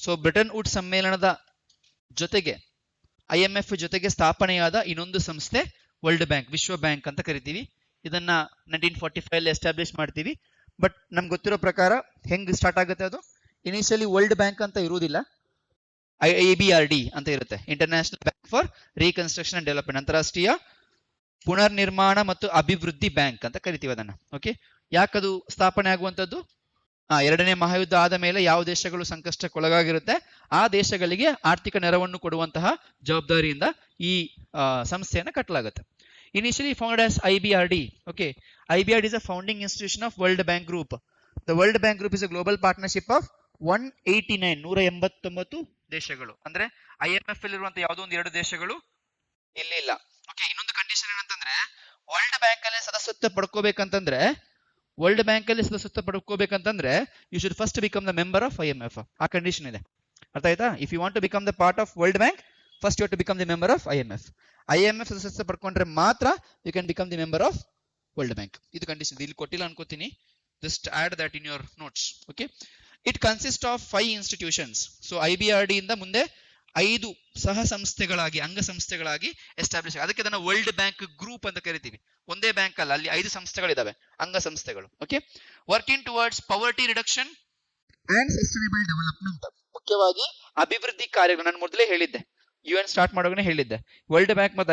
So Bretton wood ಸಮ್ಮೇಳನದ ಜೊತೆಗೆ IMF ಜೊತೆಗೆ ಸ್ಥಾಪನೆಯಾದ ಇನ್ನೊಂದು ಸಂಸ್ಥೆ ವರ್ಲ್ಡ್ ಬ್ಯಾಂಕ್, ವಿಶ್ವ ಬ್ಯಾಂಕ್ ಅಂತ ಕರಿತೀವಿ. ಇದನ್ನ 1945 ಎಸ್ಟಾಬ್ಲಿಷ್ ಮಾಡ್ತೀವಿ. ಬಟ್ ನಮ್ಗೆ ಗೊತ್ತಿರೋ ಪ್ರಕಾರ ಹೆಂಗ್ ಸ್ಟಾರ್ಟ್ ಆಗುತ್ತೆ ಅದು, ಇನಿಷಿಯಲಿ ವರ್ಲ್ಡ್ ಬ್ಯಾಂಕ್ ಅಂತ ಇರುವುದಿಲ್ಲ, IBRD ಅಂತ ಇರುತ್ತೆ, international bank for reconstruction and development, ಅಂತಾರಾಷ್ಟ್ರೀಯ ಪುನರ್ನಿರ್ಮಾಣ ಮತ್ತು ಅಭಿವೃದ್ಧಿ ಬ್ಯಾಂಕ್ ಅಂತ ಕರಿತೀವಿ ಅದನ್ನ. ಓಕೆ, ಯಾಕದು ಸ್ಥಾಪನೆ ಆಗುವಂತದ್ದು? ಎರಡನೇ ಮಹಾಯುದ್ಧ ಆದ ಮೇಲೆ ಯಾವ ದೇಶಗಳು ಸಂಕಷ್ಟಕ್ಕೊಳಗಾಗಿರುತ್ತೆ ಆ ದೇಶಗಳಿಗೆ ಆರ್ಥಿಕ ನೆರವನ್ನು ಕೊಡುವಂತಹ ಜವಾಬ್ದಾರಿಯಿಂದ ಈ ಸಂಸ್ಥೆಯನ್ನು ಕಟ್ಟಲಾಗುತ್ತೆ. Initially founded as IBRD. Okay, IBRD is a founding institution of World Bank Group. The World Bank Group is a global partnership of 189 ದೇಶಗಳು. ಅಂದ್ರೆ IMF ಅಲ್ಲಿರುವಂತ ಯಾವುದೋ ಒಂದು 2 ದೇಶಗಳು ಇಲ್ಲಿ ಇಲ್ಲ. ಓಕೆ, ಇನ್ನೊಂದು ಕಂಡೀಷನ್ ಏನಂತಂದ್ರೆ ವರ್ಲ್ಡ್ ಬ್ಯಾಂಕ್ ಅಲ್ಲಿ ಸದಸ್ಯತ್ವ ಪಡ್ಕೋಬೇಕಂತಂದ್ರೆ you should first become the member of IMF. ಆ ಕಂಡೀಷನ್ ಇದೆ, ಅರ್ಥ ಆಯ್ತಾ? If you want to become the part of world bank, first you have to become the member of IMF. IMF ಸದಸ್ಯತ್ವ ಪಡ್ಕೊಂಡ್ರೆ ಮಾತ್ರ you can become the member of world bank. ಇದು condition, ಇಲ್ಲಿ ಕೊಟ್ಟಿಲ್ಲ ಅನ್ಕೋತೀನಿ, just add that in your notes. Okay, it consist of 5 institutions. So IBRD ಇಂದ ಮುಂದೆ 5 ಸಹ ಸಂಸ್ಥೆಗಳಾಗಿ, ಅಂಗ ಸಂಸ್ಥೆಗಳಾಗಿ ಎಸ್ಟಾಬ್ಲಿಷ್, ಅದಕ್ಕೆ ಅದನ್ನ ವರ್ಲ್ಡ್ ಬ್ಯಾಂಕ್ ಗ್ರೂಪ್ ಅಂತ ಕರಿತೀವಿ. ಒಂದೇ ಬ್ಯಾಂಕ್ ಅಲ್ಲ, ಅಲ್ಲಿ 5 ಸಂಸ್ಥೆಗಳಿದಾವೆ, ಅಂಗ ಸಂಸ್ಥೆಗಳು. Okay, working towards ಪವರ್ಟಿ reduction and sustainable development. ಮುಖ್ಯವಾಗಿ ಅಭಿವೃದ್ಧಿ ಕಾರ್ಯಗಳು, ನಾನು ಮೊದಲೇ ಹೇಳಿದ್ದೆ, UN ಸ್ಟಾರ್ಟ್ ಮಾಡೋಗನೆ ಹೇಳಿದ್ದೆ, ವರ್ಲ್ಡ್ ಬ್ಯಾಂಕ್ ಮತ್ತು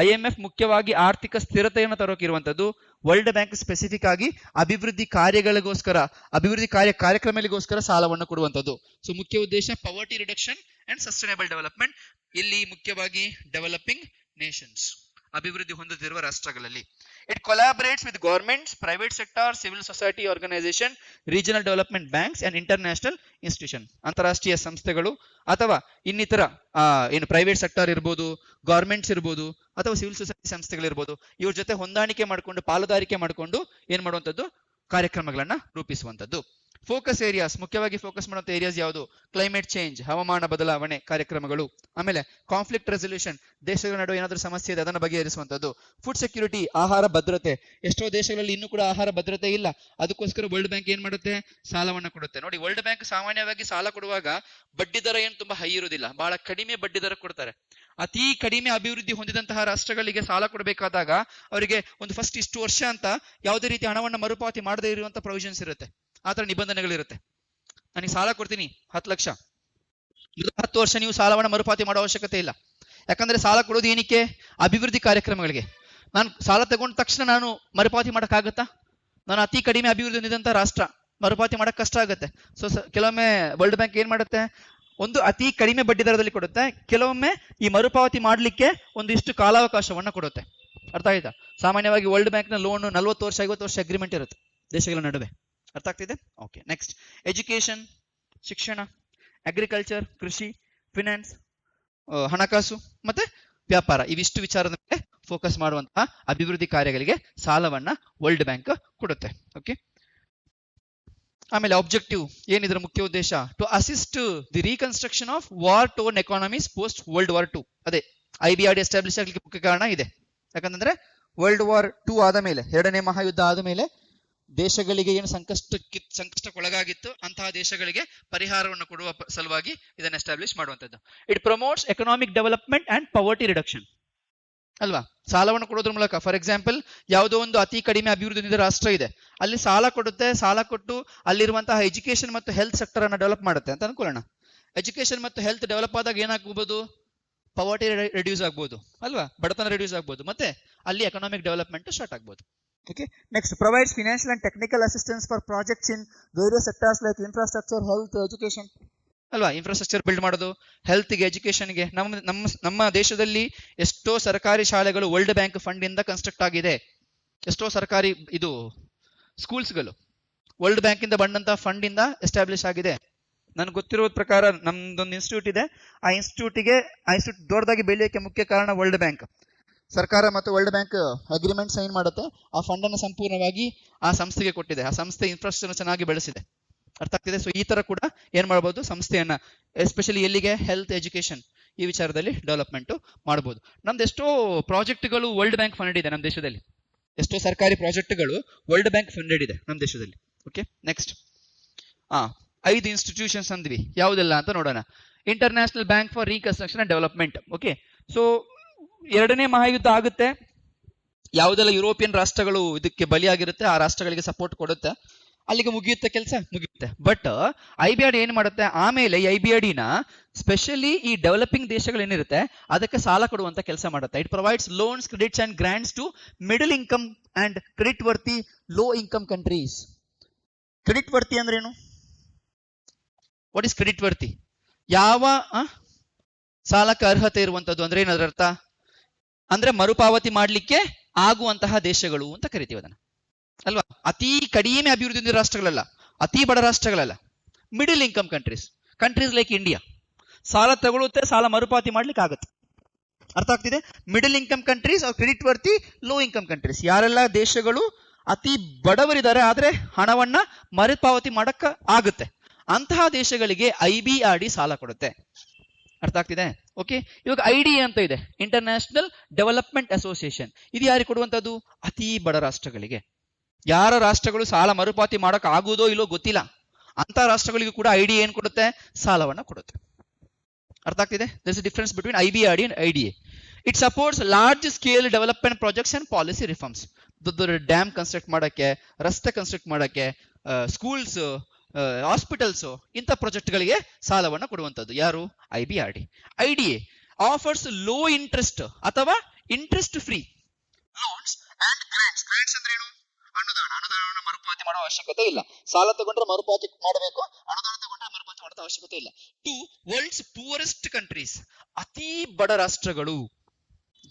IMF ಮುಖ್ಯವಾಗಿ ಆರ್ಥಿಕ ಸ್ಥಿರತೆಯನ್ನು ತರೋಕಿರುವಂತದ್ದು, ವರ್ಲ್ಡ್ ಬ್ಯಾಂಕ್ ಸ್ಪೆಸಿಫಿಕ್ ಆಗಿ ಅಭಿವೃದ್ಧಿ ಕಾರ್ಯಕ್ರಮಗಳಿಗೋಸ್ಕರ ಸಾಲವನ್ನು ಕೊಡುವಂತದ್ದು. ಸೊ ಮುಖ್ಯ ಉದ್ದೇಶ poverty reduction and sustainable development. ಇಲ್ಲಿ ಮುಖ್ಯವಾಗಿ ಡೆವಲಪಿಂಗ್ ನೇಷನ್ಸ್, ಅಭಿವೃದ್ಧಿ ಹೊಂದುತ್ತಿರುವ ರಾಷ್ಟ್ರಗಳಲ್ಲಿ. It collaborates with governments, private sector, civil society organisation, regional development banks and international institution. ಅಂತಾರಾಷ್ಟ್ರೀಯ ಸಂಸ್ಥೆಗಳು ಅಥವಾ ಇನ್ನಿತರ ಏನು ಪ್ರೈವೇಟ್ ಸೆಕ್ಟರ್ ಇರ್ಬೋದು, ಗವರ್ಮೆಂಟ್ಸ್ ಇರ್ಬೋದು, ಅಥವಾ ಸಿವಿಲ್ ಸೊಸೈಟಿ ಸಂಸ್ಥೆಗಳಿರ್ಬೋದು, ಇವ್ರ ಜೊತೆ ಹೊಂದಾಣಿಕೆ ಮಾಡಿಕೊಂಡು, ಪಾಲುದಾರಿಕೆ ಮಾಡಿಕೊಂಡು ಏನ್ ಮಾಡುವಂತದ್ದು, ಕಾರ್ಯಕ್ರಮಗಳನ್ನ ರೂಪಿಸುವಂತದ್ದು. ಫೋಕಸ್ ಏರಿಯಾಸ್, ಮುಖ್ಯವಾಗಿ ಫೋಕಸ್ ಮಾಡುವಂತ ಏರಿಯಾಸ್ ಯಾವುದು? ಕ್ಲೈಮೇಟ್ ಚೇಂಜ್, ಹವಾಮಾನ ಬದಲಾವಣೆ ಕಾರ್ಯಕ್ರಮಗಳು. ಆಮೇಲೆ ಕಾನ್ಫ್ಲಿಕ್ಟ್ ರೆಸಲ್ಯೂಷನ್, ದೇಶಗಳ ನಡುವೆ ಏನಾದರೂ ಸಮಸ್ಯೆ ಇದೆ ಅದನ್ನು ಬಗೆಹರಿಸುವಂತದ್ದು. ಫುಡ್ ಸೆಕ್ಯೂರಿಟಿ, ಆಹಾರ ಭದ್ರತೆ. ಎಷ್ಟೋ ದೇಶಗಳಲ್ಲಿ ಇನ್ನೂ ಕೂಡ ಆಹಾರ ಭದ್ರತೆ ಇಲ್ಲ, ಅದಕ್ಕೋಸ್ಕರ ವರ್ಲ್ಡ್ ಬ್ಯಾಂಕ್ ಏನ್ ಮಾಡುತ್ತೆ? ಸಾಲವನ್ನು ಕೊಡುತ್ತೆ. ನೋಡಿ, ವರ್ಲ್ಡ್ ಬ್ಯಾಂಕ್ ಸಾಮಾನ್ಯವಾಗಿ ಸಾಲ ಕೊಡುವಾಗ ಬಡ್ಡಿ ದರ ಏನು ತುಂಬಾ ಹೈ ಇರುವುದಿಲ್ಲ, ಬಹಳ ಕಡಿಮೆ ಬಡ್ಡಿ ದರ ಕೊಡ್ತಾರೆ. ಅತಿ ಕಡಿಮೆ ಅಭಿವೃದ್ಧಿ ಹೊಂದಿದಂತಹ ರಾಷ್ಟ್ರಗಳಿಗೆ ಸಾಲ ಕೊಡಬೇಕಾದಾಗ ಅವರಿಗೆ ಒಂದು ಫಸ್ಟ್ ಇಷ್ಟು ವರ್ಷ ಅಂತ ಯಾವುದೇ ರೀತಿ ಹಣವನ್ನು ಮರುಪಾವತಿ ಮಾಡದೇ ಇರುವಂತ ಪ್ರೊವಿಷನ್ಸ್ ಇರುತ್ತೆ, ಆತರ ನಿಬಂಧನೆಗಳಿರುತ್ತೆ. ನನಗೆ ಸಾಲ ಕೊಡ್ತೀನಿ 10 ಲಕ್ಷ, 10 ವರ್ಷ ನೀವು ಸಾಲವನ್ನು ಮರುಪಾವತಿ ಮಾಡೋ ಅವಶ್ಯಕತೆ ಇಲ್ಲ. ಯಾಕಂದ್ರೆ ಸಾಲ ಕೊಡೋದು ಏನಕ್ಕೆ? ಅಭಿವೃದ್ಧಿ ಕಾರ್ಯಕ್ರಮಗಳಿಗೆ. ನಾನು ಸಾಲ ತಗೊಂಡ ತಕ್ಷಣ ನಾನು ಮರುಪಾವತಿ ಮಾಡಕ್ಕಾಗತ್ತಾ? ನಾನು ಅತಿ ಕಡಿಮೆ ಅಭಿವೃದ್ಧಿ ಹೊಂದಿದಂತ ರಾಷ್ಟ್ರ, ಮರುಪಾವತಿ ಮಾಡಕ್ ಕಷ್ಟ ಆಗುತ್ತೆ. ಸೊ ಕೆಲವೊಮ್ಮೆ ವರ್ಲ್ಡ್ ಬ್ಯಾಂಕ್ ಏನ್ ಮಾಡುತ್ತೆ? ಒಂದು ಅತಿ ಕಡಿಮೆ ಬಡ್ಡಿ ದರದಲ್ಲಿ ಕೊಡುತ್ತೆ, ಕೆಲವೊಮ್ಮೆ ಈ ಮರುಪಾವತಿ ಮಾಡ್ಲಿಕ್ಕೆ ಒಂದಿಷ್ಟು ಕಾಲಾವಕಾಶವನ್ನ ಕೊಡುತ್ತೆ. ಅರ್ಥ ಆಯ್ತಾ? ಸಾಮಾನ್ಯವಾಗಿ ವರ್ಲ್ಡ್ ಬ್ಯಾಂಕ್ ನ ಲೋನ್ 40 ವರ್ಷ 50 ವರ್ಷ ಅಗ್ರಿಮೆಂಟ್ ಇರುತ್ತೆ ದೇಶಗಳ ನಡುವೆ. ಅರ್ಥ ಆಗ್ತಿದೆ? ಓಕೆ, ನೆಕ್ಸ್ಟ್ ಎಜುಕೇಶನ್, ಶಿಕ್ಷಣ, ಅಗ್ರಿಕಲ್ಚರ್, ಕೃಷಿ, ಫಿನಾನ್ಸ್, ಹಣಕಾಸು ಮತ್ತೆ ವ್ಯಾಪಾರ, ಇವಿಷ್ಟು ವಿಚಾರದ ಮೇಲೆ ಫೋಕಸ್ ಮಾಡುವಂತಹ ಅಭಿವೃದ್ಧಿ ಕಾರ್ಯಗಳಿಗೆ ಸಾಲವನ್ನ ವರ್ಲ್ಡ್ ಬ್ಯಾಂಕ್ ಕೊಡುತ್ತೆ. ಓಕೆ, ಆಮೇಲೆ ಆಬ್ಜೆಕ್ಟಿವ್ ಏನಿದ್ರ ಮುಖ್ಯ ಉದ್ದೇಶ? To assist the reconstruction of war torn economies post world war 2. ಅದೇ IBRD ಎಸ್ಟಾಬ್ಲಿಷ್ ಆಗಲಿಕ್ಕೆ ಮುಖ್ಯ ಕಾರಣ ಇದೆ. ಯಾಕಂತಂದ್ರೆ ವರ್ಲ್ಡ್ ವಾರ್ 2 ಆದ ಮೇಲೆ, ಎರಡನೇ ಮಹಾಯುದ್ಧ ಆದ ಮೇಲೆ ದೇಶಗಳಿಗೆ ಏನು ಸಂಕಷ್ಟಕ್ಕೊಳಗಾಗಿತ್ತು ಅಂತಹ ದೇಶಗಳಿಗೆ ಪರಿಹಾರವನ್ನು ಕೊಡುವ ಸಲುವಾಗಿ ಇದನ್ನು ಎಸ್ಟಾಬ್ಲಿಷ್ ಮಾಡುವಂತದ್ದು. It promotes economic development and ಪವರ್ಟಿ reduction ಅಲ್ವಾ? ಸಾಲವನ್ನು ಕೊಡೋದ್ರ ಮೂಲಕ, ಫಾರ್ ಎಕ್ಸಾಂಪಲ್, ಯಾವುದೋ ಒಂದು ಅತಿ ಕಡಿಮೆ ಅಭಿವೃದ್ಧಿ ಹೊಂದಿದ ರಾಷ್ಟ್ರ ಇದೆ, ಅಲ್ಲಿ ಸಾಲ ಕೊಡುತ್ತೆ, ಸಾಲ ಕೊಟ್ಟು ಅಲ್ಲಿರುವಂತಹ ಎಜುಕೇಶನ್ ಮತ್ತು ಹೆಲ್ತ್ ಸೆಕ್ಟರ್ ಅನ್ನ ಡೆವಲಪ್ ಮಾಡುತ್ತೆ ಅಂತ ಅನ್ಕೊಳ್ಳೋಣ. ಎಜುಕೇಶನ್ ಮತ್ತು ಹೆಲ್ತ್ ಡೆವಲಪ್ ಆದಾಗ ಏನಾಗಬಹುದು? ಪವರ್ಟಿ ರೆಡ್ಯೂಸ್ ಆಗ್ಬೋದು ಅಲ್ವಾ, ಬಡತನ ರೆಡ್ಯೂಸ್ ಆಗ್ಬೋದು, ಮತ್ತೆ ಅಲ್ಲಿ ಎಕನಾಮಿಕ್ ಡೆವಲಪ್ಮೆಂಟ್ ಸ್ಟಾರ್ಟ್ ಆಗ್ಬೋದು. Okay, next provides financial and technical assistance for projects in various sectors like infrastructure, health, education. ಅಲ್ವಾ, ಇನ್ಫ್ರಾಸ್ಟ್ರಕ್ಚರ್ ಬಿಲ್ಡ್ ಮಾಡೋದು, ಹೆಲ್ತ್ಗೆ, ಎಜುಕೇಶನ್ಗೆ. ನಮ್ಮ ದೇಶದಲ್ಲಿ ಎಷ್ಟೋ ಸರ್ಕಾರಿ ಶಾಲೆಗಳು ವರ್ಲ್ಡ್ ಬ್ಯಾಂಕ್ ಫಂಡ್ ಇಂದ ಕನ್ಸ್ಟ್ರಕ್ಟ್ ಆಗಿದೆ. ಎಷ್ಟೋ ಸರ್ಕಾರಿ ಇದು ಸ್ಕೂಲ್ಸ್ಗಳು ವರ್ಲ್ಡ್ ಬ್ಯಾಂಕ್ ಇಂದ ಬಂದಂತಹ ಫಂಡ್ ಇಂದ ಎಸ್ಟಾಬ್ಲಿಷ್ ಆಗಿದೆ. ನನ್ಗೆ ಗೊತ್ತಿರೋ ಪ್ರಕಾರ ನಮ್ದೊಂದು ಇನ್ಸ್ಟಿಟ್ಯೂಟ್ ಇದೆ, ಆ ಇನ್ಸ್ಟಿಟ್ಯೂಟ್ ದೊಡ್ಡದಾಗಿ ಬೆಳೆಯೋಕೆ ಮುಖ್ಯ ಕಾರಣ ವರ್ಲ್ಡ್ ಬ್ಯಾಂಕ್. ಸರ್ಕಾರ ಮತ್ತು ವರ್ಲ್ಡ್ ಬ್ಯಾಂಕ್ ಅಗ್ರಿಮೆಂಟ್ ಸೈನ್ ಮಾಡುತ್ತೆ, ಆ ಫಂಡ್ ಅನ್ನು ಸಂಪೂರ್ಣವಾಗಿ ಆ ಸಂಸ್ಥೆಗೆ ಕೊಟ್ಟಿದೆ, ಆ ಸಂಸ್ಥೆ ಇನ್ಫ್ರಾಸ್ಟ್ರಕ್ಚರ್ ಚೆನ್ನಾಗಿ ಬೆಳೆಸಿದೆ. ಅರ್ಥ ಆಗ್ತಿದೆ? ಸೊ ಈ ತರ ಕೂಡ ಏನ್ ಮಾಡಬಹುದು, ಸಂಸ್ಥೆಯನ್ನ ಎಸ್ಪೆಷಲಿ ಎಲ್ಲಿಗೆ, ಹೆಲ್ತ್, ಎಜುಕೇಶನ್ ಈ ವಿಚಾರದಲ್ಲಿ ಡೆವಲಪ್ಮೆಂಟ್ ಮಾಡಬಹುದು. ನಮ್ದು ಎಷ್ಟೋ ಪ್ರಾಜೆಕ್ಟ್ಗಳು ವರ್ಲ್ಡ್ ಬ್ಯಾಂಕ್ ಫಂಡೆಡ್ ಇದೆ ನಮ್ಮ ದೇಶದಲ್ಲಿ, ಎಷ್ಟೋ ಸರ್ಕಾರಿ ಪ್ರಾಜೆಕ್ಟ್ಗಳು ವರ್ಲ್ಡ್ ಬ್ಯಾಂಕ್ ಫಂಡೆಡ್ ಇದೆ ನಮ್ಮ ದೇಶದಲ್ಲಿ. ಓಕೆ, ನೆಕ್ಸ್ಟ್ 5 ಇನ್ಸ್ಟಿಟ್ಯೂಷನ್ಸ್ ಅಂದ್ವಿ, ಯಾವುದೆಲ್ಲ ಅಂತ ನೋಡೋಣ. International bank for reconstruction and development. Okay, so 2ನೇ ಮಹಾಯುದ್ಧ ಆಗುತ್ತೆ, ಯಾವುದೆಲ್ಲ ಯುರೋಪಿಯನ್ ರಾಷ್ಟ್ರಗಳು ಇದಕ್ಕೆ ಬಲಿಯಾಗಿರುತ್ತೆ ಆ ರಾಷ್ಟ್ರಗಳಿಗೆ ಸಪೋರ್ಟ್ ಕೊಡುತ್ತೆ, ಅಲ್ಲಿಗೆ ಮುಗಿಯುತ್ತೆ, ಕೆಲಸ ಮುಗಿಯುತ್ತೆ. ಬಟ್ IBRD ಏನ್ ಮಾಡುತ್ತೆ, ಆಮೇಲೆ IBRD ನ ಸ್ಪೆಷಲಿ ಈ ಡೆವಲಪಿಂಗ್ ದೇಶಗಳು ಏನಿರುತ್ತೆ ಅದಕ್ಕೆ ಸಾಲ ಕೊಡುವಂತ ಕೆಲಸ ಮಾಡುತ್ತೆ. It provides loans, credits and grants to middle income and creditworthy low income countries. Creditworthy ಅಂದ್ರೆ ಏನು? What is creditworthy? ಯಾವ ಸಾಲಕ್ಕೆ ಅರ್ಹತೆ ಇರುವಂತದ್ದು ಅಂದ್ರೆ ಏನದ್ರ ಅರ್ಥ? ಅಂದ್ರೆ ಮರುಪಾವತಿ ಮಾಡ್ಲಿಕ್ಕೆ ಆಗುವಂತಹ ದೇಶಗಳು ಅಂತ ಕರಿತೀವಿ ಅದನ್ನ, ಅಲ್ವಾ? ಅತಿ ಕಡಿಮೆ ಅಭಿವೃದ್ಧಿ ಹೊಂದಿದ ರಾಷ್ಟ್ರಗಳಲ್ಲ, ಅತಿ ಬಡ ರಾಷ್ಟ್ರಗಳಲ್ಲ, middle income countries. Countries like India ಸಾಲ ತಗೊಳುತ್ತೆ, ಸಾಲ ಮರುಪಾವತಿ ಮಾಡ್ಲಿಕ್ಕೆ ಆಗುತ್ತೆ. ಅರ್ಥ ಆಗ್ತಿದೆ? Middle income countries are creditworthy low income countries. ಯಾರೆಲ್ಲ ದೇಶಗಳು ಅತಿ ಬಡವರಿದ್ದಾರೆ ಆದ್ರೆ ಹಣವನ್ನ ಮರುಪಾವತಿ ಮಾಡಕ್ಕ ಆಗುತ್ತೆ, ಅಂತಹ ದೇಶಗಳಿಗೆ IBRD ಸಾಲ ಕೊಡುತ್ತೆ. ಅರ್ಥ ಆಗ್ತಿದೆ? ಓಕೆ, ಇವಾಗ IDA ಅಂತ ಇದೆ, ಇಂಟರ್ನ್ಯಾಷನಲ್ ಡೆವಲಪ್ಮೆಂಟ್ ಅಸೋಸಿಯೇಷನ್. ಇದು ಯಾರಿಗೆ ಕೊಡುವಂತದ್ದು? ಅತಿ ಬಡ ರಾಷ್ಟ್ರಗಳಿಗೆ. ಯಾರ ರಾಷ್ಟ್ರಗಳು ಸಾಲ ಮರುಪಾವತಿ ಮಾಡಕ್ ಆಗುವುದೋ ಇಲ್ಲೋ ಗೊತ್ತಿಲ್ಲ, ಅಂತ ರಾಷ್ಟ್ರಗಳಿಗೂ ಕೂಡ IDA ಏನ್ ಕೊಡುತ್ತೆ? ಸಾಲವನ್ನ ಕೊಡುತ್ತೆ. ಅರ್ಥ ಆಗ್ತಿದೆ? There is a difference between IBRD and IDA. It supports large scale development projects and policy reforms. ದೊಡ್ಡ ಡ್ಯಾಮ್ ಕನ್ಸ್ಟ್ರಕ್ಟ್ ಮಾಡಕ್ಕೆ, ರಸ್ತೆ ಕನ್ಸ್ಟ್ರಕ್ಟ್ ಮಾಡಕ್ಕೆ, ಸ್ಕೂಲ್ಸ್, ಹಾಸ್ಪಿಟಲ್ಸ್, ಇಂಥ ಪ್ರಾಜೆಕ್ಟ್ಗಳಿಗೆ ಸಾಲವನ್ನ ಕೊಡುವಂತದ್ದು ಯಾರು? IBRD. IDA offers low interest ಅಥವಾ interest free loans and grants. Grants ಅಂದ್ರೆ ಏನು? ಅನುದಾನ. ಅನುದಾನವನ್ನು ಮರುಪಾವತಿ ಮಾಡುವ ಅವಶ್ಯಕತೆ ಇಲ್ಲ. ಸಾಲ ತಗೊಂಡ್ರೆ ಮರುಪಾವತಿ ಮಾಡಬೇಕು, ಅನುದಾನ ತಗೊಂಡ್ರೆ ಮರುಪಾವತಿ ಮಾಡುವ ಅವಶ್ಯಕತೆ ಇಲ್ಲ. ಟು ವರ್ಲ್ಡ್ಸ್ ಪೂರೆಸ್ಟ್ ಕಂಟ್ರೀಸ್, ಅತಿ ಬಡ ರಾಷ್ಟ್ರಗಳು.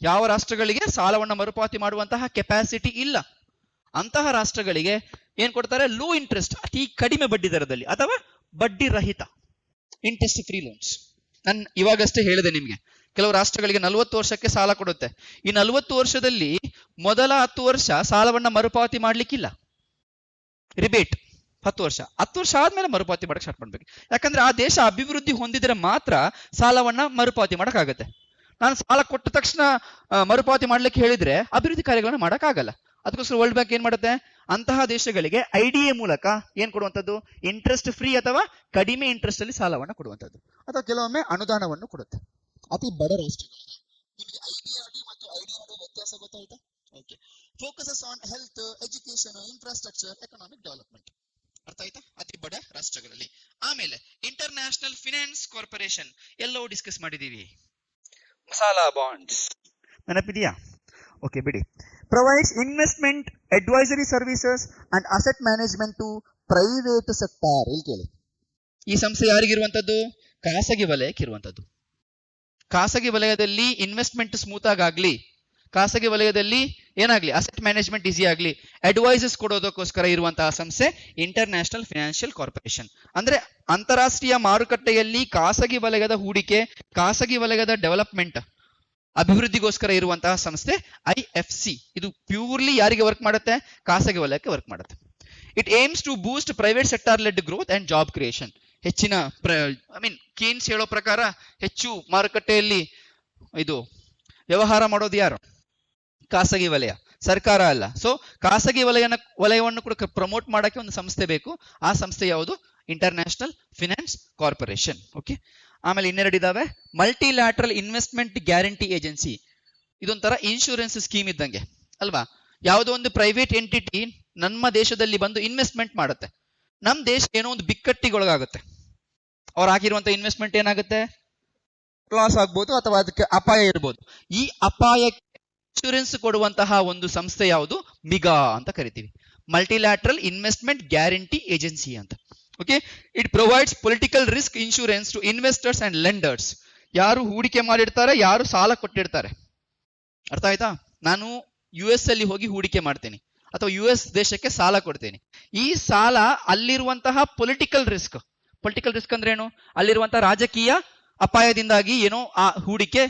ಯಾವ ರಾಷ್ಟ್ರಗಳಿಗೆ ಸಾಲವನ್ನ ಮರುಪಾವತಿ ಮಾಡುವಂತಹ ಕೆಪಾಸಿಟಿ ಇಲ್ಲ, ಅಂತಹ ರಾಷ್ಟ್ರಗಳಿಗೆ ಏನ್ ಕೊಡ್ತಾರೆ? ಲೋ ಇಂಟ್ರೆಸ್ಟ್, ಅತಿ ಕಡಿಮೆ ಬಡ್ಡಿ ದರದಲ್ಲಿ ಅಥವಾ ಬಡ್ಡಿ ರಹಿತ ಇಂಟ್ರೆಸ್ಟ್ ಫ್ರೀ ಲೋನ್ಸ್. ನಾನು ಇವಾಗಷ್ಟೇ ಹೇಳಿದೆ ನಿಮ್ಗೆ, ಕೆಲವು ರಾಷ್ಟ್ರಗಳಿಗೆ 40 ವರ್ಷಕ್ಕೆ ಸಾಲ ಕೊಡುತ್ತೆ. ಈ 40 ವರ್ಷದಲ್ಲಿ ಮೊದಲ 10 ವರ್ಷ ಸಾಲವನ್ನ ಮರುಪಾವತಿ ಮಾಡ್ಲಿಕ್ಕಿಲ್ಲ, ರಿಬೇಟ್ 10 ವರ್ಷ. 10 ವರ್ಷ ಆದ್ಮೇಲೆ ಮರುಪಾವತಿ ಮಾಡಕ್ ಸ್ಟಾರ್ಟ್ ಮಾಡ್ಬೇಕು. ಯಾಕಂದ್ರೆ ಆ ದೇಶ ಅಭಿವೃದ್ಧಿ ಹೊಂದಿದ್ರೆ ಮಾತ್ರ ಸಾಲವನ್ನ ಮರುಪಾವತಿ ಮಾಡಕ್ ಆಗುತ್ತೆ. ನಾನು ಸಾಲ ಕೊಟ್ಟ ತಕ್ಷಣ ಮರುಪಾವತಿ ಮಾಡ್ಲಿಕ್ಕೆ ಹೇಳಿದ್ರೆ ಅಭಿವೃದ್ಧಿ ಕಾರ್ಯಗಳನ್ನ ಮಾಡಕ್ ಆಗಲ್ಲ. ಅದಕ್ಕೋಸ್ಕರ ವರ್ಲ್ಡ್ ಬ್ಯಾಂಕ್ ಏನ್ ಮಾಡುತ್ತೆ? ಅಂತಹ ದೇಶಗಳಿಗೆ IDA ಮೂಲಕ ಏನ್ ಕೊಡುವಂತದ್ದು? ಇಂಟ್ರೆಸ್ಟ್ ಫ್ರೀ ಅಥವಾ ಕಡಿಮೆ ಇಂಟ್ರೆಸ್ಟ್ ಅಲ್ಲಿ ಸಾಲವನ್ನ ಕೊಡುವಂತದ್ದು, ಅಥವಾ ಕೆಲವೊಮ್ಮೆ ಅನುದಾನವನ್ನು ಕೊಡುತ್ತೆ ಅತಿ ಬಡ ರಾಷ್ಟ್ರಗಳಿಗೆ. ನಿಮಗೆ IBRD ಮತ್ತು IDA ವ್ಯತ್ಯಾಸ ಗೊತ್ತಾಯ್ತಾ? Okay. Focuses on health, education, infrastructure, economic development. ಅರ್ಥ ಆಯ್ತಾ? ಅತಿ ಬಡ ರಾಷ್ಟ್ರಗಳಲ್ಲಿ. ಆಮೇಲೆ ಇಂಟರ್ನ್ಯಾಷನಲ್ ಫಿನಾನ್ಸ್ ಕಾರ್ಪೊರೇಷನ್ ಎಲ್ಲವೂ ಡಿಸ್ಕಸ್ ಮಾಡಿದೀವಿ. ಮಸಾಲಾ ಬಾಂಡ್ಸ್ ನೆನಪಿದೆಯಾ? ಓಕೆ, ಬಿಡಿ. Provides investment, advisory services and asset management to private sector. ಇಲ್ಲಿ ಕೇಳಿ, ಈ ಸಂಸ್ಥೆ ಯಾರಿಗಿರುವಂತದ್ದು? ಖಾಸಗಿ ವಲಯಕ್ಕೆ ಇರುವಂತದ್ದು. ಖಾಸಗಿ ವಲಯದಲ್ಲಿ ಇನ್ವೆಸ್ಟ್ಮೆಂಟ್ ಸ್ಮೂತ್ ಆಗ್ಲಿ, ಖಾಸಗಿ ವಲಯದಲ್ಲಿ ಏನಾಗ್ಲಿ, ಅಸೆಟ್ ಮ್ಯಾನೇಜ್ಮೆಂಟ್ ಈಸಿ ಆಗ್ಲಿ, ಅಡ್ವೈಸಸ್ ಕೊಡೋದಕ್ಕೋಸ್ಕರ ಇರುವಂತಹ ಸಂಸ್ಥೆ ಇಂಟರ್ನ್ಯಾಷನಲ್ ಫಿನಾನ್ಷಿಯಲ್ ಕಾರ್ಪೊರೇಷನ್. ಅಂದ್ರೆ ಅಂತಾರಾಷ್ಟ್ರೀಯ ಮಾರುಕಟ್ಟೆಯಲ್ಲಿ ಖಾಸಗಿ ವಲಯದ ಹೂಡಿಕೆ, ಖಾಸಗಿ ವಲಯದ ಡೆವಲಪ್ಮೆಂಟ್, ಅಭಿವೃದ್ಧಿಗೋಸ್ಕರ ಇರುವಂತಹ ಸಂಸ್ಥೆ IFC. ಇದು ಪ್ಯೂರ್ಲಿ ಯಾರಿಗೆ ವರ್ಕ್ ಮಾಡುತ್ತೆ? ಖಾಸಗಿ ವಲಯಕ್ಕೆ ವರ್ಕ್ ಮಾಡುತ್ತೆ. It aims to boost private sector led growth and job creation. ಹೆಚ್ಚಿನ ಕೀನ್ಸ್ ಹೇಳೋ ಪ್ರಕಾರ ಹೆಚ್ಚು ಮಾರುಕಟ್ಟೆಯಲ್ಲಿ ಇದು ವ್ಯವಹಾರ ಮಾಡೋದು ಯಾರು? ಖಾಸಗಿ ವಲಯ, ಸರ್ಕಾರ ಅಲ್ಲ. ಸೊ ಖಾಸಗಿ ವಲಯವನ್ನು ಕೂಡ ಪ್ರಮೋಟ್ ಮಾಡಕ್ಕೆ ಒಂದು ಸಂಸ್ಥೆ ಬೇಕು. ಆ ಸಂಸ್ಥೆ ಯಾವುದು? International finance corporation. ಓಕೆ. ಆಮೇಲೆ ಇನ್ನೆರಡು ಇದಾವೆ. Multilateral investment guarantee agency. ಇದೊಂಥರ ಇನ್ಶೂರೆನ್ಸ್ ಸ್ಕೀಮ್ ಇದ್ದಂಗೆ ಅಲ್ವಾ? ಯಾವುದೋ ಒಂದು ಪ್ರೈವೇಟ್ ಎಂಟಿಟಿ ನಮ್ಮ ದೇಶದಲ್ಲಿ ಬಂದು ಇನ್ವೆಸ್ಟ್ಮೆಂಟ್ ಮಾಡುತ್ತೆ, ನಮ್ ದೇಶ ಏನೋ ಒಂದು ಬಿಕ್ಕಟ್ಟಿಗೊಳಗಾಗುತ್ತೆ, ಅವ್ರು ಹಾಕಿರುವಂತ ಇನ್ವೆಸ್ಟ್ಮೆಂಟ್ ಏನಾಗುತ್ತೆ? ಲಾಸ್ ಆಗ್ಬೋದು ಅಥವಾ ಅದಕ್ಕೆ ಅಪಾಯ ಇರ್ಬೋದು. ಈ ಅಪಾಯಕ್ಕೆ ಇನ್ಶೂರೆನ್ಸ್ ಕೊಡುವಂತಹ ಒಂದು ಸಂಸ್ಥೆ ಯಾವುದು? ಮಿಗಾ ಅಂತ ಕರಿತೀವಿ, ಮಲ್ಟಿಲ್ಯಾಟ್ರಲ್ ಇನ್ವೆಸ್ಟ್ಮೆಂಟ್ ಗ್ಯಾರಂಟಿ ಏಜೆನ್ಸಿ ಅಂತ. Okay. It provides political risk insurance to investors and lenders. ಯಾರು ಹೂಡಿಕೆ ಮಾಡಿರ್ತಾರೆ, ಯಾರು ಸಾಲ ಕೊಟ್ಟಿರ್ತಾರೆ. ಅರ್ಥ ಆಯ್ತಾ? ನಾನು US ಅಲ್ಲಿ ಹೋಗಿ ಹೂಡಿಕೆ ಮಾಡ್ತೇನೆ ಅಥವಾ US ದೇಶಕ್ಕೆ ಸಾಲ ಕೊಡ್ತೇನೆ. ಈ ಸಾಲ ಅಲ್ಲಿರುವಂತಹ ಪೊಲಿಟಿಕಲ್ ರಿಸ್ಕ್ ಅಂದ್ರೆ ಏನು? ಅಲ್ಲಿರುವಂತಹ ರಾಜಕೀಯ ಅಪಾಯದಿಂದಾಗಿ ಏನೋ ಆ ಹೂಡಿಕೆ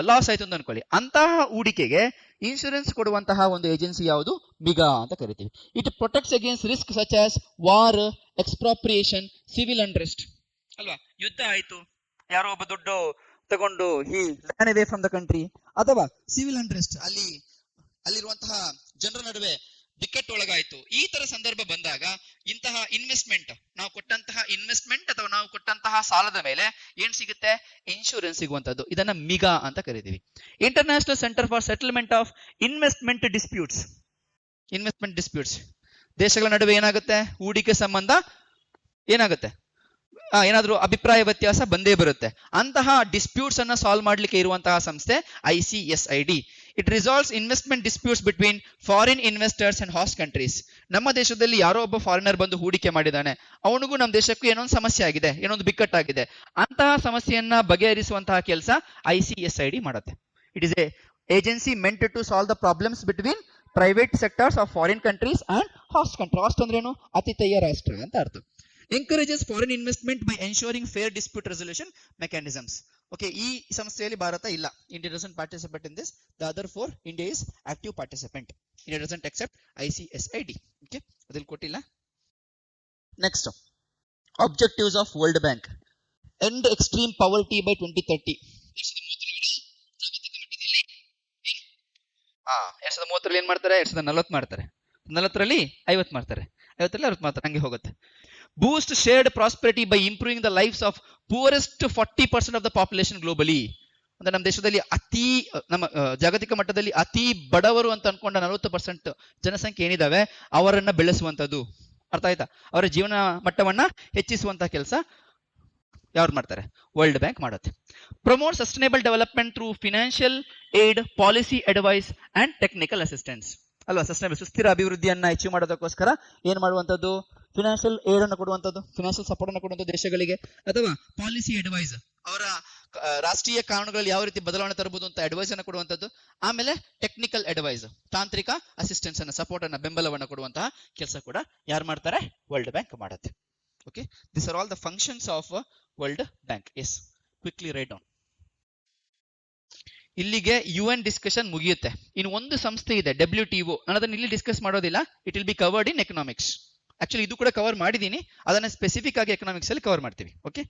ಲಾಸ್ ಆಯ್ತು ಅಂತ ಅನ್ಕೊಳ್ಳಿ. ಅಂತಹ ಹೂಡಿಕೆಗೆ ಇನ್ಶೂರೆನ್ಸ್ ಕೊಡುವಂತಹ ಒಂದು ಏಜೆನ್ಸಿ ಯಾವುದು? ಮಿಗಾ ಅಂತ ಕರಿತೀವಿ. It protects against risk such as war, expropriation, civil unrest. ಅಲ್ವಾ? ಯುದ್ಧ ಆಯ್ತು, ಯಾರೋ ಒಬ್ಬ ದುಡ್ಡು ತಗೊಂಡು he ran away from the country, ಅಥವಾ ಸಿವಿಲ್ ಅನ್ರೆಸ್ಟ್, ಅಲ್ಲಿರುವಂತಹ ಜನರ ನಡುವೆ ಬಿಕ್ಕಟ್ಟು ಒಳಗಾಯ್ತು. ಈ ತರ ಸಂದರ್ಭ ಬಂದಾಗ ಇಂತಹ ಇನ್ವೆಸ್ಟ್ಮೆಂಟ್, ನಾವು ಕೊಟ್ಟಂತಹ ಇನ್ವೆಸ್ಟ್ಮೆಂಟ್ ಅಥವಾ ನಾವು ಕೊಟ್ಟಂತಹ ಸಾಲದ ಮೇಲೆ ಏನ್ ಸಿಗುತ್ತೆ? ಇನ್ಶೂರೆನ್ಸ್ ಸಿಗುವಂತದ್ದು. ಇದನ್ನ ಮಿಗಾ ಅಂತ ಕರಿತೀವಿ. International centre for settlement of investment disputes. Investment disputes ದೇಶಗಳ ನಡುವೆ ಏನಾಗುತ್ತೆ? ಹೂಡಿಕೆ ಸಂಬಂಧ ಏನಾಗುತ್ತೆ? ಏನಾದ್ರೂ ಅಭಿಪ್ರಾಯ ವ್ಯತ್ಯಾಸ ಬಂದೇ ಬರುತ್ತೆ. ಅಂತಹ ಡಿಸ್ಪ್ಯೂಟ್ಸ್ ಅನ್ನ ಸಾಲ್ವ್ ಮಾಡ್ಲಿಕ್ಕೆ ಇರುವಂತಹ ಸಂಸ್ಥೆ ICSID. It resolves investment disputes between foreign investors and host countries. ನಮ್ಮ ದೇಶದಲ್ಲಿ ಯಾರೋ ಒಬ್ಬ ಫಾರಿನರ್ ಬಂದು ಹೂಡಿಕೆ ಮಾಡಿದಾನೆ, ಅವನಿಗೂ ನಮ್ಮ ದೇಶಕ್ಕೂ ಏನೊಂದು ಸಮಸ್ಯೆ ಆಗಿದೆ, ಏನೊಂದು ಬಿಕ್ಕಟ್ಟಾಗಿದೆ. ಅಂತಹ ಸಮಸ್ಯೆಯನ್ನ ಬಗೆಹರಿಸುವಂತಹ ಕೆಲಸ ICSID ಮಾಡುತ್ತೆ. It is a agency meant to solve the problems between private sectors of foreign countries and host country. Host ಅಂದ್ರೇನು? ಅತಿಥೇಯ ರಾಷ್ಟ್ರ ಅಂತ ಅರ್ಥ. Encourages foreign investment by ensuring fair dispute resolution mechanisms. Okay, ಈ ಸಂಸ್ಥೆಯಲ್ಲಿ ಭಾರತ ಇಲ್ಲ. India doesn't participate in this. The other four, India is active participant. India doesn't accept ICSID. Okay, ಅದರಲ್ಲಿ ಕೊಟ್ಟಿಲ್ಲ. Next, objectives of World Bank. End extreme poverty by 2030. 2030 ಏನ್ ಮಾಡ್ತಾರೆ? 2040 ಮಾಡ್ತಾರೆ. 40ರಲ್ಲಿ 50 ಮಾಡ್ತಾರೆ. 50ರಲ್ಲಿ 60 ಮಾಡ್ತಾರೆ. ಹಂಗೆ ಹೋಗುತ್ತೆ. Boost shared prosperity by improving the lives of poorest 40% of the population globally. ಅಂದ್ರೆ ನಮ್ಮ ದೇಶದಲ್ಲಿ ನಮ್ಮ ಜಾಗತಿಕ ಮಟ್ಟದಲ್ಲಿ ಅತಿ ಬಡವರು ಅಂತ ಅನ್ಕೊಂಡ 40% ಜನಸಂಖ್ಯೆ ಏನಿದಾವೆ ಅವರನ್ನ ಬೆಳೆಸುವಂತದ್ದು. ಅರ್ಥ ಆಯ್ತಾ? ಅವರ ಜೀವನ ಮಟ್ಟವನ್ನ ಹೆಚ್ಚಿಸುವಂತ ಕೆಲಸ ಯಾರು ಮಾಡ್ತಾರೆ? ವರ್ಲ್ಡ್ ಬ್ಯಾಂಕ್ ಮಾಡುತ್ತೆ. Promote sustainable development through financial aid, policy advice and technical assistance. ಅಲ್ವಾ? ಸಸ್ಟೈನಬಲ್ ಸುಸ್ಥಿರ ಅಭಿವೃದ್ಧಿಯನ್ನ ಅಚೀವ್ ಮಾಡೋದಕ್ಕೋಸ್ಕರ ಏನ್ ಮಾಡುವಂತದ್ದು? ಫಿನಾನ್ಷಿಯಲ್ ಏಡ್ ಅನ್ನು ಕೊಡುವಂತದ್ದು, ಫಿನಾನ್ಷಿಯಲ್ ಸಪೋರ್ಟ್ ಅನ್ನು ಕೊಡುವಂತ ದೇಶಗಳಿಗೆ, ಅಥವಾ ಪಾಲಿಸಿ ಅಡ್ವೈಸ್, ಅವರ ರಾಷ್ಟ್ರೀಯ ಕಾನೂನುಗಳಲ್ಲಿ ಯಾವ ರೀತಿ ಬದಲಾವಣೆ ತರಬಹುದು ಅಂತ ಅಡ್ವೈಸ್ ಅನ್ನು ಕೊಡುವಂತದ್ದು. ಆಮೇಲೆ ಟೆಕ್ನಿಕಲ್ ಅಡ್ವೈಸ್, ತಾಂತ್ರಿಕ ಅಸಿಸ್ಟೆನ್ಸ್ ಅನ್ನ, ಸಪೋರ್ಟ್ ಅನ್ನ, ಬೆಂಬಲವನ್ನು ಕೊಡುವಂತಹ ಕೆಲಸ ಕೂಡ ಯಾರು ಮಾಡ್ತಾರೆ? ವರ್ಲ್ಡ್ ಬ್ಯಾಂಕ್ ಮಾಡುತ್ತೆ. Okay, this are all the functions of world bank. Yes, quickly write down. ಇಲ್ಲಿಗೆ UN ಡಿಸ್ಕಷನ್ ಮುಗಿಯುತ್ತೆ. ಇನ್ನು ಒಂದು ಸಂಸ್ಥೆ ಇದೆ, WTO. ನಾನು ಅದನ್ನ ಇಲ್ಲಿ ಡಿಸ್ಕಸ್ ಮಾಡೋದಿಲ್ಲ. It will be covered in economics. Actually ಇದು ಕೂಡ ಕವರ್ ಮಾಡಿದೀನಿ, ಅದನ್ನ ಸ್ಪೆಸಿಫಿಕ್ ಆಗಿ ಎಕನಾಮಿಕ್ಸ್ ಅಲ್ಲಿ ಕವರ್ ಮಾಡ್ತೀವಿ. ಓಕೆ.